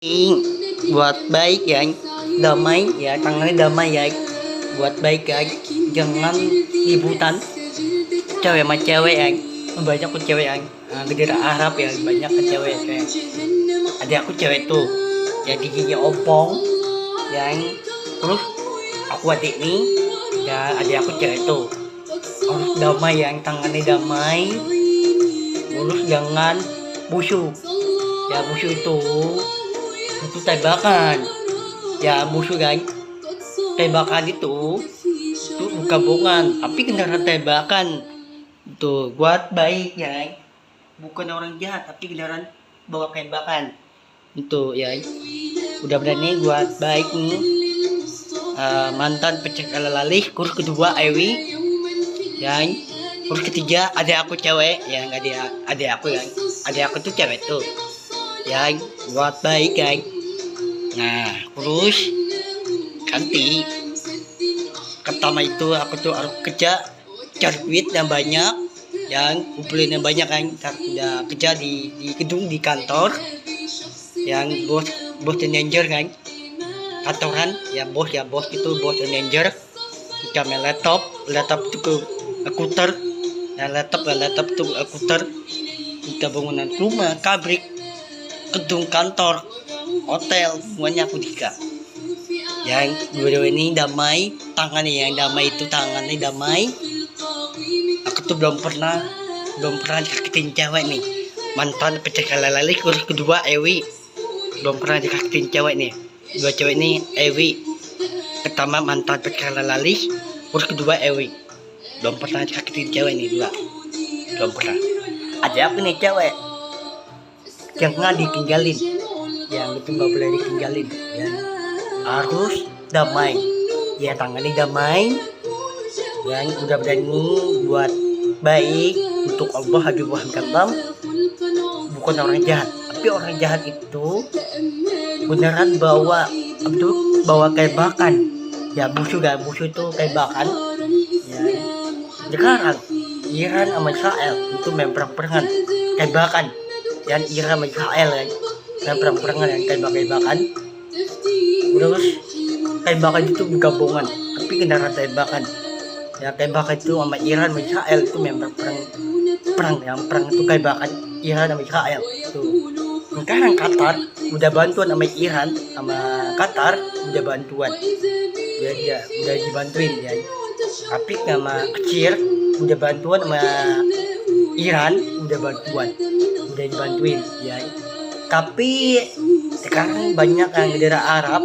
Buat baik ya, damai ya, tangannya damai ya, buat baik ya, jangan ributan cewek sama cewek ya, banyak ke cewek ya, negara Arab ya, banyak ke cewek ya. Ada aku cewek tuh, ya giginya ompong, yang terus aku adik nih, ya ada aku cewek tuh, harus damai yang tangannya damai, terus jangan busuk, ya busuk itu tembakan ya musuh kan, tembakan itu bukan bohongan tapi kendaraan tembakan itu buat baik ya, bukan orang jahat tapi kendaraan bawa tembakan itu ya. Udah berani buat baik nih, mantan pecek lalih. Kurs kedua Ewi yang kurs ketiga ada aku cewek yang ada aku yang ada aku tuh cewek tuh ya, buat baik kan. Nah terus ganti pertama itu aku tuh harus kerja cari duit yang banyak, yang kumpulin yang banyak kan. Udah kerja di gedung di kantor yang bos dan manajer kan, kantoran ya bos itu bos dan manajer. Kita main laptop itu ke akuter ya, laptop itu akuter. Kita bangunan rumah pabrik, gedung kantor, hotel, semuanya aku jika. Yang dua ini damai, tangannya yang damai itu tangannya damai. Aku tuh belum pernah disakitin cewek nih. Mantan pecah lalali kurs kedua Ewi, belum pernah disakitin cewek nih. Dua cewek ini Ewi, pertama mantan pecah lalali kurs kedua Ewi, belum pernah disakitin cewek nih dua, belum pernah. Ada apa nih cewek? Jangan ditinggalin, yang itu nggak boleh ditinggalin ya, harus damai ya, tangannya damai yang udah berani buat baik untuk Allah Habibullah Kalam. Bukan orang jahat tapi orang jahat itu beneran bawa tembakan ya, musuh itu tembakan ya. Sekarang Iran sama Israel itu main perang-perangan tembakan, dan Iran sama Israel ya, dan perang-perangan yang tembak-tembakan. Terus tembakan itu gabungan tapi kendaraan tembakan ya, tembakan itu sama Iran sama Israel itu memang perang yang perang itu tembakan Iran sama Israel itu. Sekarang Qatar udah bantuan sama Iran sama Qatar, udah bantuan ya, udah dibantuin ya, tapi sama kecil udah bantuan sama Iran, udah dibantuin ya. Tapi sekarang banyak yang negara Arab,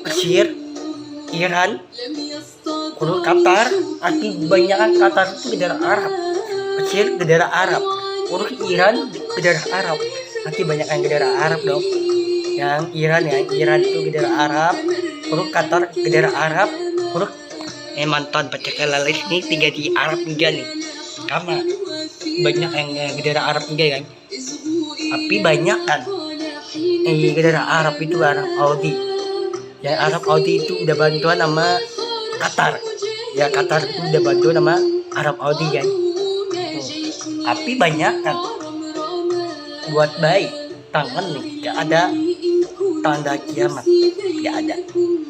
Mesir, Iran, kudu Qatar, tapi banyak Qatar itu negara Arab, Mesir negara Arab, kudu Iran negara Arab, nanti banyak yang negara Arab dong. Yang Iran itu negara Arab, kudu Qatar negara Arab, kudu mantan pecah lalis nih tinggal di Arab juga nih, sama banyak yang negara Arab juga kan. Tapi banyak kan negara Arab itu Arab Saudi ya, Arab Saudi itu udah bantuan sama Qatar ya, Qatar itu udah bantuan sama Arab Saudi kan. Tapi banyak kan buat baik tangan nih, gak ada tanda kiamat, gak ada.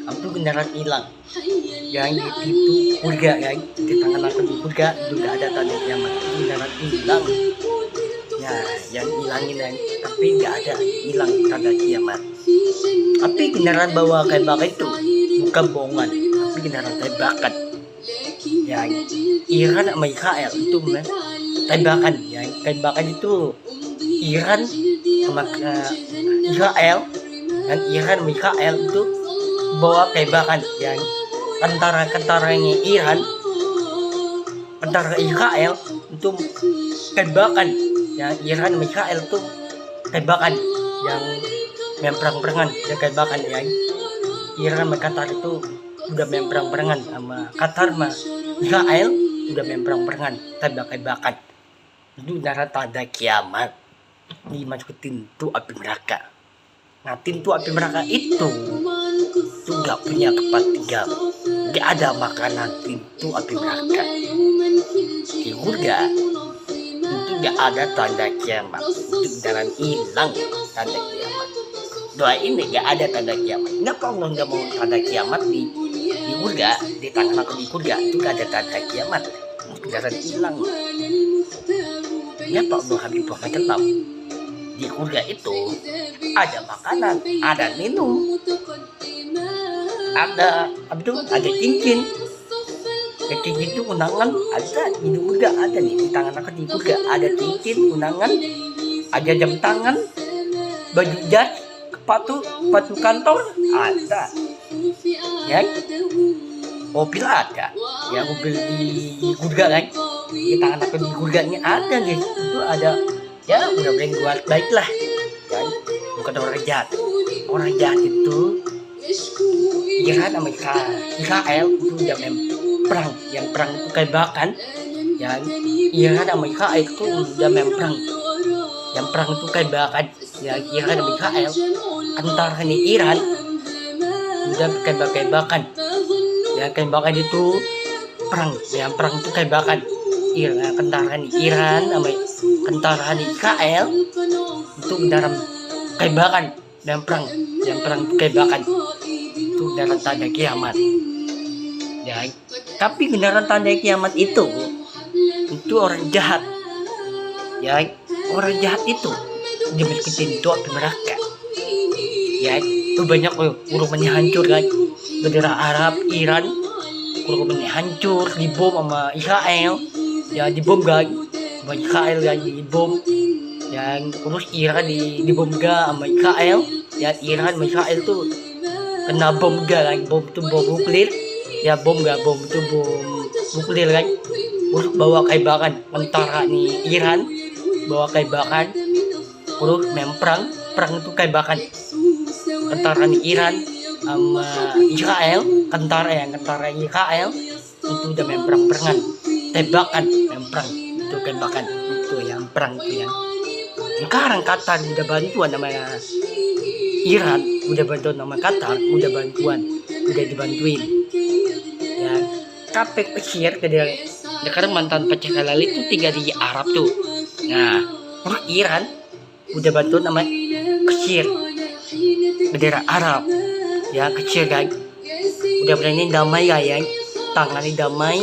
Itu beneran hilang yang itu surga ya, di tangan aku di surga itu gak ada tanda kiamat, itu beneran hilang ya, yang hilangin ya, tapi gak ada hilang tanda kiamat. Tapi kendaraan bawa tembakan itu bukan bohongan tapi kendaraan tembakan ya. Iran sama Israel itu tembakan ya, tembakan itu Iran sama Israel, dan Iran sama Israel itu bawa tembakan yang tentara-tentaranya Iran, tentara Israel itu tembakan ya, Iran sama Israel itu tembakan yang main perang-perangan ya, tembakan ya. Iran sama Qatar itu udah main perang-perangan, sama Qatar sama Israel udah main perang-perangan tembak-tembakan. Itu darah tanda kiamat, dimasukin tuh api neraka. Nah pintu api neraka itu gak punya tempat tinggal, gak ada makanan pintu api neraka. Di surga itu gak ada tanda kiamat, itu beneran hilang tanda kiamat. doain nih gak ada tanda kiamat. Kenapa Allah nggak mau tanda kiamat di surga, di tangan aku di surga itu gak ada tanda kiamat, jangan hilang. Kenapa Allah habis Muhammad di surga itu ada makanan, ada minum, ada cincin. Cincin itu undangan ada di surga, ada nih di tangan aku di surga ada cincin undangan, ada jam tangan, baju jas, sepatu kantor ada, ya. Mobil ada, ya mobil di surga kan, di tangan aku di surga ini ada nih, itu ada, ya udah boleh buat baik lah, ya. Bukan orang jahat itu Iran sama Israel itu udah perang, yang perang itu tembakan, yang Iran sama Israel itu udah perang, yang perang itu tembakan, ya Iran sama Israel antara nih Iran udah tembakan, ya tembakan itu perang, yang perang itu tembakan, Iran antara nih Iran sama antara nih Israel itu dalam tembakan dan perang, yang perang itu tembakan itu dalam tanda kiamat, ya. Tapi beneran tanda kiamat itu orang jahat, ya. Orang jahat itu dimasukin doa ke neraka, ya. Itu banyak kurbannya hancur kan, bendera Arab Iran kurbannya hancur, dibom sama Israel, ya dibom kan sama Israel kan, dibom, yang terus Iran dibom ga sama Israel, ya Iran sama Israel tuh kena bom ga kan, bom itu bom nuklir, ya bom itu bom nuklir kan, terus bawa tembakan tentara nih Iran bawa tembakan, terus perang itu tembakan tentara nih Iran sama Israel, tentara Israel itu udah perangan tembakan, perang itu tembakan itu yang perang itu yang sekarang Qatar udah bantuan namanya Iran, udah bantuan nama Qatar, udah dibantuin, ya. Kapek Mesir sekarang mantan pecah halal itu tinggal di Arab tuh, nah terus Iran udah bantuan nama Mesir, bendera Arab, ya kecil kan, udah berani damai ya, tangani damai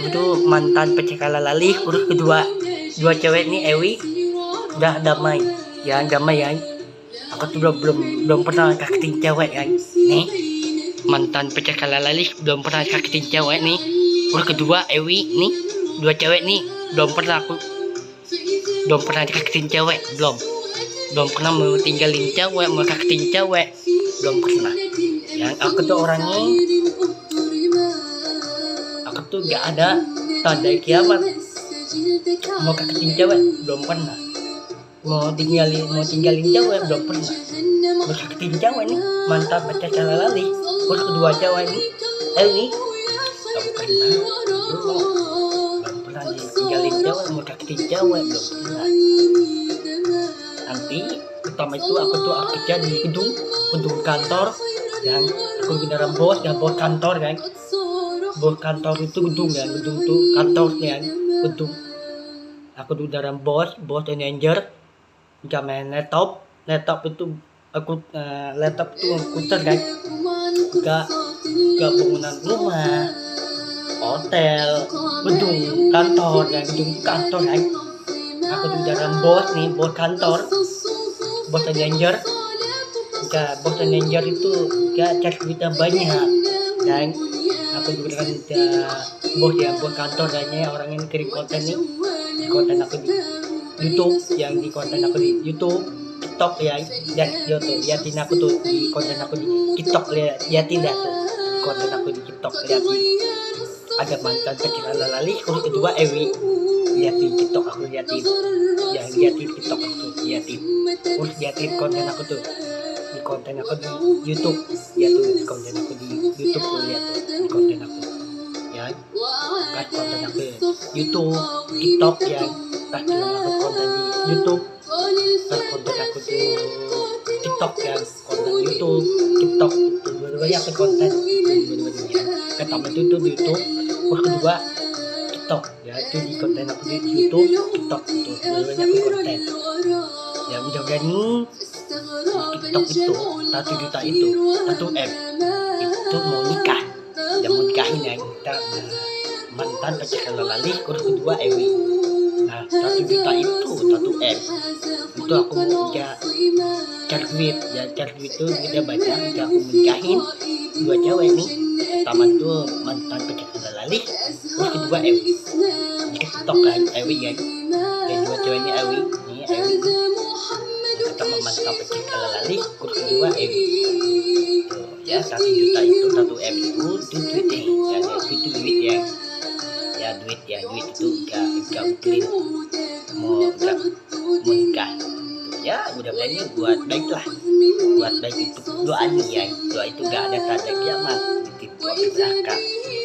itu mantan pecah halal, terus dua cewek nih Ewi udah damai, ya. Aku tuh belum pernah sakitin cewek kan, nih mantan pecah kalalali belum pernah sakitin cewek nih. Terus kedua Ewi nih, dua cewek nih belum pernah sakitin cewek, belum pernah mau tinggalin cewek, mau sakitin cewek, belum pernah. Yang aku tuh orangnya, aku tuh gak ada tanda kiamat mau sakitin cewek, belum pernah. Mau tinggalin cewek belum pernah, mau sakitin cewek nih mantan pecah kalalali. Terus kedua cewek nih ini belum pernah tinggalin cewek, mau sakitin cewek belum pernah. Nanti pertama itu aku kerja di gedung kantor, dan aku beneran bos kantor kan, bos kantor itu gedung tuh kantornya, gedung. Aku tuh dalam bos manager, jam main laptop itu aku laptop itu komputer kan, gak bangunan rumah, hotel, gedung kantor kan, aku tuh dalam bos kantor, bos manager. Bos manager itu gak cari duitnya banyak, dan aku juga kan bos kantor kayaknya orang ini kirim konten nih, di konten aku di YouTube, yang di konten aku di YouTube, TikTok ya, dan YouTube liatin aku tuh di konten aku di TikTok, liatin dah tuh di konten aku di TikTok, liatin ada mantan kecil lalali. Terus kedua Ewi, liatin TikTok aku, liatin TikTok aku tuh, terus liatin konten aku tuh di konten aku di YouTube, ya tuh di konten aku di YouTube tuh, lihat tuh di konten aku, ya kan konten aku ya YouTube, TikTok, ya kan aku konten di YouTube, kan konten aku di TikTok, ya konten YouTube, TikTok itu dua-duanya aku konten, dua-duanya pertama itu di YouTube, terus kedua TikTok, ya itu di konten aku di YouTube, TikTok itu dua-duanya aku konten, ya mudah-mudahan TikTok itu 1 juta itu 1 M itu mau nikah, dan mau nikahin ya kita mantan pacar lalali kurus kedua Ewi. Nah 1 juta itu 1 M itu aku mau cari duit ya, cari duit itu kita banyak, jadi aku nikahin 2 cewek nih. Pertama tuh mantan pacar lalali kurus kedua Ewi di TikTok kan Ewi ya, dan 2 cewek ini Ewi pertama mantan pacar lalali kurus kedua Ewi tuh ya. 1 juta itu 1 M itu duit nih ya, itu duit ya duit itu gak mungkin mau nikah ya. Mudah-mudahan buat baik lah, buat baik itu doanya ya. Doa itu gak ada tanda kiamat di pintu api neraka,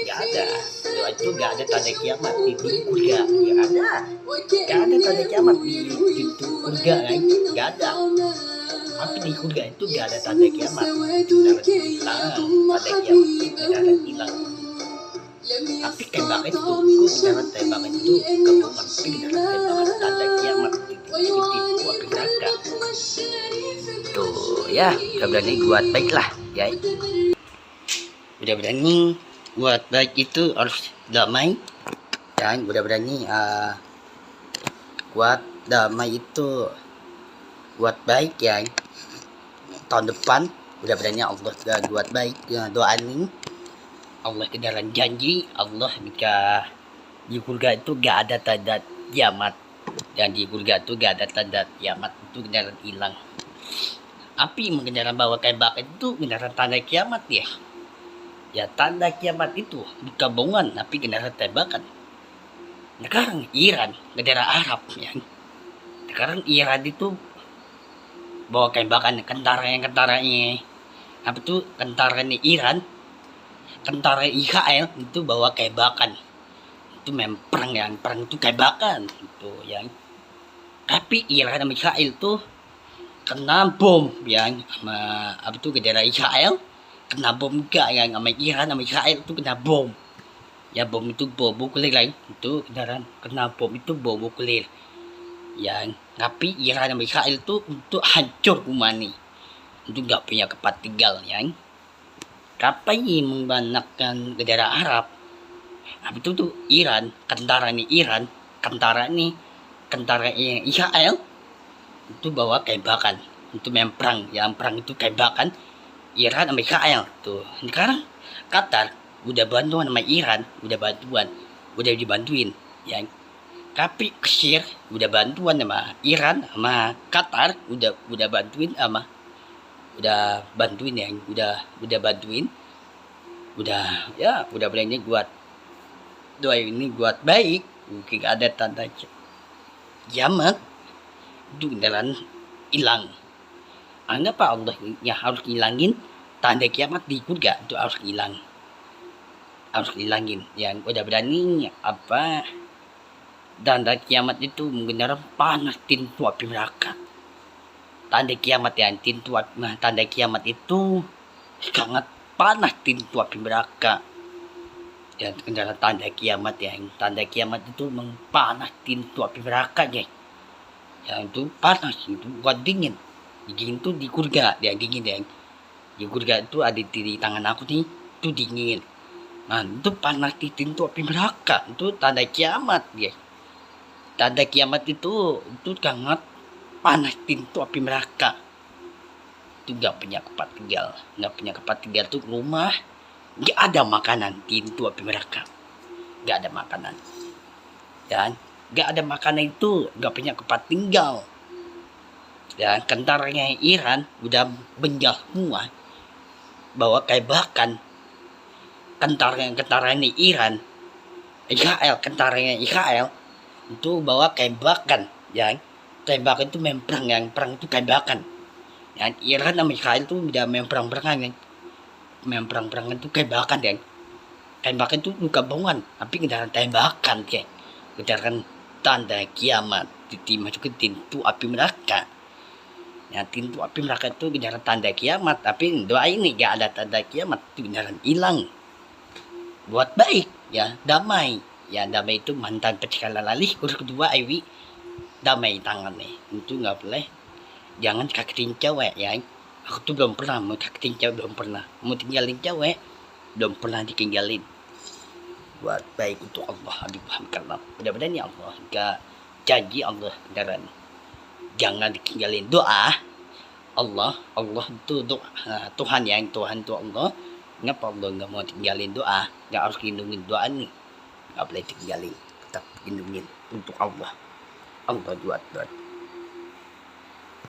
gak ada. Doa itu gak ada tanda kiamat di surga, gak ada tanda kiamat di pintu surga kan, gak ada. Tapi di surga itu gak ada tanda kiamat, itu hilang tanda kiamat, beneran hilang. Tapi tembakan itu beneran tembakan itu kebohongan, tapi beneran tembakan tanda kiamat di pintu api neraka. Tuh ya, udah berani buat baik lah ya. Udah berani buat baik itu harus damai dan udah berani buat damai itu buat baik ya. Tahun depan udah berani Allah sudah buat baik ya, doa nih Allah kedalam janji Allah jika di surga itu gak ada tanda kiamat, dan di surga itu gak ada tanda kiamat, itu kendaraan hilang. Api mengendaran bawa kayak bakar itu kendaraan tanda kiamat ya. Ya tanda kiamat itu bukan bohongan, tapi kendaraan tembakan. Sekarang Iran negara Arab ya. Sekarang Iran itu bawa tembakan kentaranya apa tuh kentaranya Iran, tentara Israel itu bawa tembakan. Itu memang perang ya, perang itu tembakan itu yang. Tapi Iran sama Israel tuh kena bom yang sama apa tuh negara Israel kena bom juga yang sama Iran sama Israel itu kena bom. Ya bom itu bom nuklir lain itu kendaraan kena bom itu bom nuklir. Yang tapi Iran sama Israel itu untuk hancur kumani. Itu nggak punya tempat tinggal yang. Kapan membanakan negara Arab? Habis itu tuh Iran, tentara Israel itu bawa tembakan itu memang perang, yang perang itu tembakan Iran sama Israel tuh. Sekarang Qatar udah bantuan sama Iran, udah dibantuin ya. Tapi Mesir udah bantuan sama Iran sama Qatar, udah bantuin sama udah bantuin ya, udah berani buat doa ini buat baik, mungkin ada tanda kiamat itu beneran hilang. Anda Pak Allah ya harus hilangin tanda kiamat di surga itu harus hilangin yang udah berani apa tanda kiamat itu beneran panas pintu api neraka. Tanda kiamat yang tanda kiamat itu sangat panas pintu api neraka. Dan kendaraan tanda kiamat itu mempanas pintu api neraka ya. Yang itu panas itu buat dingin itu di surga dia dingin ya. Di surga itu ada di tangan aku nih itu dingin. Nah itu panas di pintu api neraka itu tanda kiamat ya. Tanda kiamat itu sangat panas pintu api neraka. Itu gak punya tempat tinggal tuh rumah, gak ada makanan pintu api neraka, gak ada makanan dan gak ada makanan itu gak punya tempat tinggal. Dan tentaranya Iran udah benjal semua bawa tembakan. Tentaranya Iran tentaranya Israel itu bawa tembakan yang tembakan itu memang perang, yang perang itu tembakan. Yang Iran sama Israel itu udah memang perang-perangan kan. Memang perang-perangan itu tembakan kan. Tembakan itu bukan bohongan, tapi kendaraan tembakan kan. Kendaraan tanda kiamat dimasukin pintu api neraka. Ya pintu api neraka itu kendaraan tanda kiamat, tapi doa ini gak ada tanda kiamat, itu kendaraan hilang. Buat baik ya, damai. Ya damai itu mantan pecah lalali kurus kedua Ewi damai tangan nih itu nggak boleh jangan sakitin cewek ya. Aku tuh belum pernah mau sakitin cewek, belum pernah mau tinggalin cewek, belum pernah ditinggalin. Buat baik untuk Allah dipahamkan. Mudah-mudahan ya Allah, jika janji Allah beneran, jangan ditinggalin. Doa Allah itu doa, Tuhan yang Tuhan itu Allah. Ngapa Allah nggak mau tinggalin doa? Nggak harus lindungin doa nih, nggak boleh tinggalin, tetap lindungin untuk Allah. Allah buat